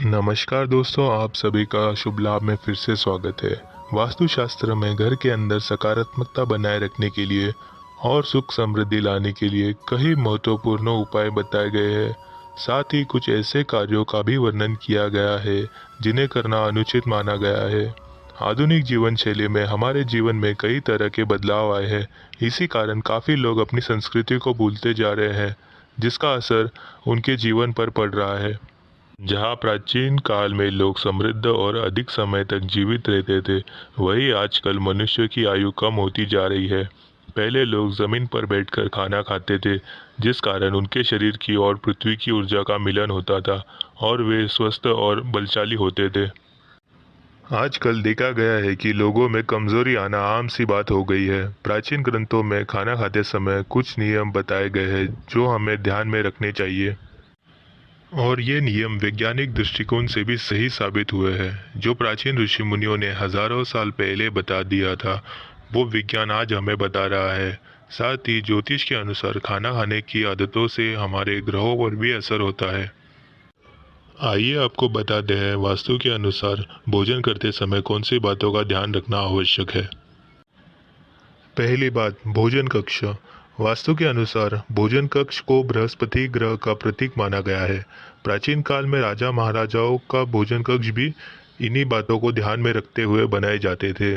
नमस्कार दोस्तों, आप सभी का शुभ लाभ में फिर से स्वागत है। वास्तुशास्त्र में घर के अंदर सकारात्मकता बनाए रखने के लिए और सुख समृद्धि लाने के लिए कई महत्वपूर्ण उपाय बताए गए हैं। साथ ही कुछ ऐसे कार्यों का भी वर्णन किया गया है जिन्हें करना अनुचित माना गया है। आधुनिक जीवन शैली में हमारे जीवन में कई तरह के बदलाव आए हैं। इसी कारण काफ़ी लोग अपनी संस्कृति को भूलते जा रहे हैं, जिसका असर उनके जीवन पर पड़ रहा है। जहाँ प्राचीन काल में लोग समृद्ध और अधिक समय तक जीवित रहते थे, वहीं आजकल मनुष्य की आयु कम होती जा रही है। पहले लोग जमीन पर बैठकर खाना खाते थे, जिस कारण उनके शरीर की और पृथ्वी की ऊर्जा का मिलन होता था और वे स्वस्थ और बलशाली होते थे। आजकल देखा गया है कि लोगों में कमजोरी आना आम सी बात हो गई है। प्राचीन ग्रंथों में खाना खाते समय कुछ नियम बताए गए हैं जो हमें ध्यान में रखने चाहिए, और ये नियम वैज्ञानिक दृष्टिकोण से भी सही साबित हुए हैं। जो प्राचीन ऋषि मुनियों ने हजारों साल पहले बता दिया था, वो विज्ञान आज हमें बता रहा है। साथ ही ज्योतिष के अनुसार खाना खाने की आदतों से हमारे ग्रहों पर भी असर होता है। आइए आपको बताते हैं वास्तु के अनुसार भोजन करते समय कौन सी बातों का ध्यान रखना आवश्यक है। पहली बात, भोजन कक्ष। वास्तु के अनुसार भोजन कक्ष को बृहस्पति ग्रह का प्रतीक माना गया है। प्राचीन काल में राजा महाराजाओं का भोजन कक्ष भी इन्हीं बातों को ध्यान में रखते हुए बनाए जाते थे।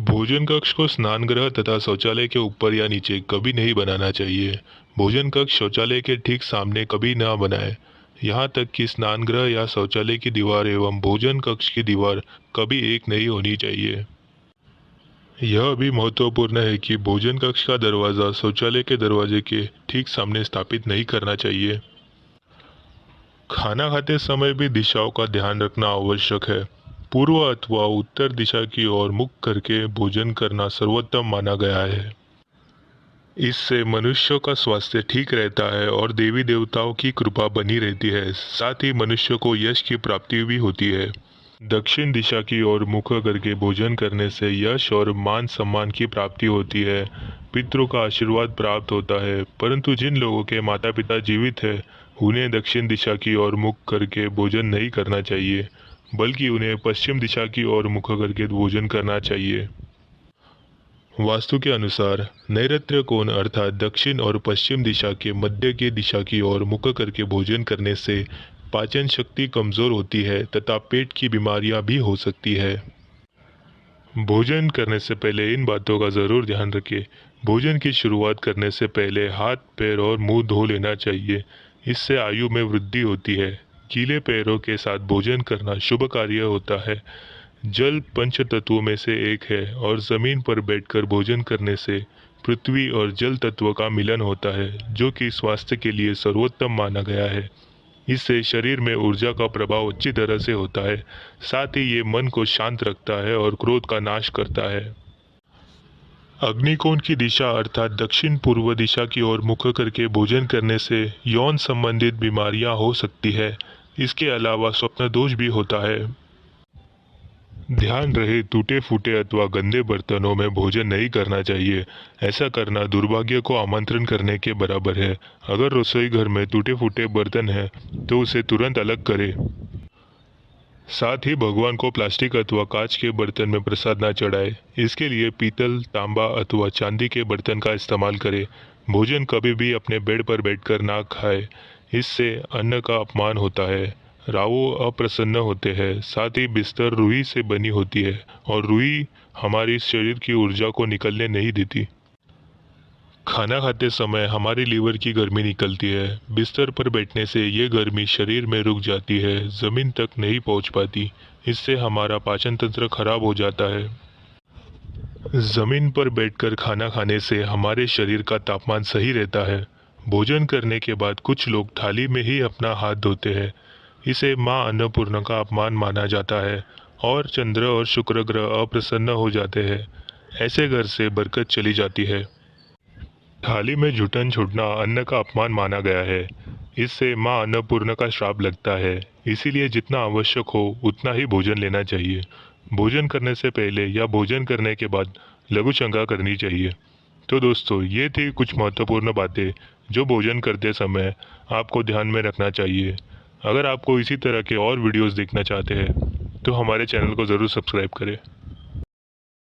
भोजन कक्ष को स्नान गृह तथा शौचालय के ऊपर या नीचे कभी नहीं बनाना चाहिए। भोजन कक्ष शौचालय के ठीक सामने कभी ना बनाए। यहाँ तक कि स्नान गृह या शौचालय की दीवार एवं भोजन कक्ष की दीवार कभी एक नहीं होनी चाहिए। यह भी महत्वपूर्ण है कि भोजन कक्ष का दरवाज़ा शौचालय के दरवाजे के ठीक सामने स्थापित नहीं करना चाहिए। खाना खाते समय भी दिशाओं का ध्यान रखना आवश्यक है। पूर्व अथवा उत्तर दिशा की ओर मुख करके भोजन करना सर्वोत्तम माना गया है। इससे मनुष्य का स्वास्थ्य ठीक रहता है और देवी देवताओं की कृपा बनी रहती है। साथ ही मनुष्य को यश की प्राप्ति भी होती है। दक्षिण दिशा की ओर मुख करके भोजन करने से यश और मान सम्मान की प्राप्ति होती है। पितरों का आशीर्वाद प्राप्त होता है। परंतु जिन लोगों के माता पिता जीवित है, उन्हें दक्षिण दिशा की ओर मुख करके भोजन नहीं करना चाहिए, बल्कि उन्हें पश्चिम दिशा की ओर मुख करके भोजन करना चाहिए। वास्तु के अनुसार नैऋत्य कोण अर्थात दक्षिण और पश्चिम दिशा के मध्य की दिशा की ओर मुख करके भोजन करने से पाचन शक्ति कमजोर होती है तथा पेट की बीमारियां भी हो सकती है। भोजन करने से पहले इन बातों का जरूर ध्यान रखें। भोजन की शुरुआत करने से पहले हाथ पैर और मुंह धो लेना चाहिए। इससे आयु में वृद्धि होती है। गीले पैरों के साथ भोजन करना शुभ कार्य होता है। जल पंच तत्वों में से एक है और जमीन पर बैठकर भोजन करने से पृथ्वी और जल तत्व का मिलन होता है, जो कि स्वास्थ्य के लिए सर्वोत्तम माना गया है। इससे शरीर में ऊर्जा का प्रभाव अच्छी तरह से होता है। साथ ही ये मन को शांत रखता है और क्रोध का नाश करता है। अग्निकोण की दिशा अर्थात दक्षिण पूर्व दिशा की ओर मुख करके भोजन करने से यौन संबंधित बीमारियां हो सकती है। इसके अलावा स्वप्न दोष भी होता है। ध्यान रहे, टूटे फूटे अथवा गंदे बर्तनों में भोजन नहीं करना चाहिए। ऐसा करना दुर्भाग्य को आमंत्रण करने के बराबर है। अगर रसोई घर में टूटे फूटे बर्तन हैं, तो उसे तुरंत अलग करें। साथ ही भगवान को प्लास्टिक अथवा कांच के बर्तन में प्रसाद न चढ़ाए। इसके लिए पीतल, तांबा अथवा चांदी के बर्तन का इस्तेमाल करें। भोजन कभी भी अपने बेड पर बैठकर ना खाए। इससे अन्न का अपमान होता है। राहु अप्रसन्न होते हैं। साथ ही बिस्तर रुई से बनी होती है और रुई हमारी शरीर की ऊर्जा को निकलने नहीं देती। खाना खाते समय हमारी लीवर की गर्मी निकलती है। बिस्तर पर बैठने से ये गर्मी शरीर में रुक जाती है, जमीन तक नहीं पहुंच पाती। इससे हमारा पाचन तंत्र खराब हो जाता है। जमीन पर बैठकर खाना खाने से हमारे शरीर का तापमान सही रहता है। भोजन करने के बाद कुछ लोग थाली में ही अपना हाथ धोते हैं। इसे माँ अन्नपूर्णा का अपमान माना जाता है और चंद्र और शुक्र ग्रह अप्रसन्न हो जाते हैं। ऐसे घर से बरकत चली जाती है। थाली में जूठन छोड़ना अन्न का अपमान माना गया है। इससे माँ अन्नपूर्णा का श्राप लगता है। इसीलिए जितना आवश्यक हो उतना ही भोजन लेना चाहिए। भोजन करने से पहले या भोजन करने के बाद लघु शंका करनी चाहिए। तो दोस्तों, ये थी कुछ महत्वपूर्ण बातें जो भोजन करते समय आपको ध्यान में रखना चाहिए। अगर आपको इसी तरह के और वीडियोस देखना चाहते हैं तो हमारे चैनल को ज़रूर सब्सक्राइब करें।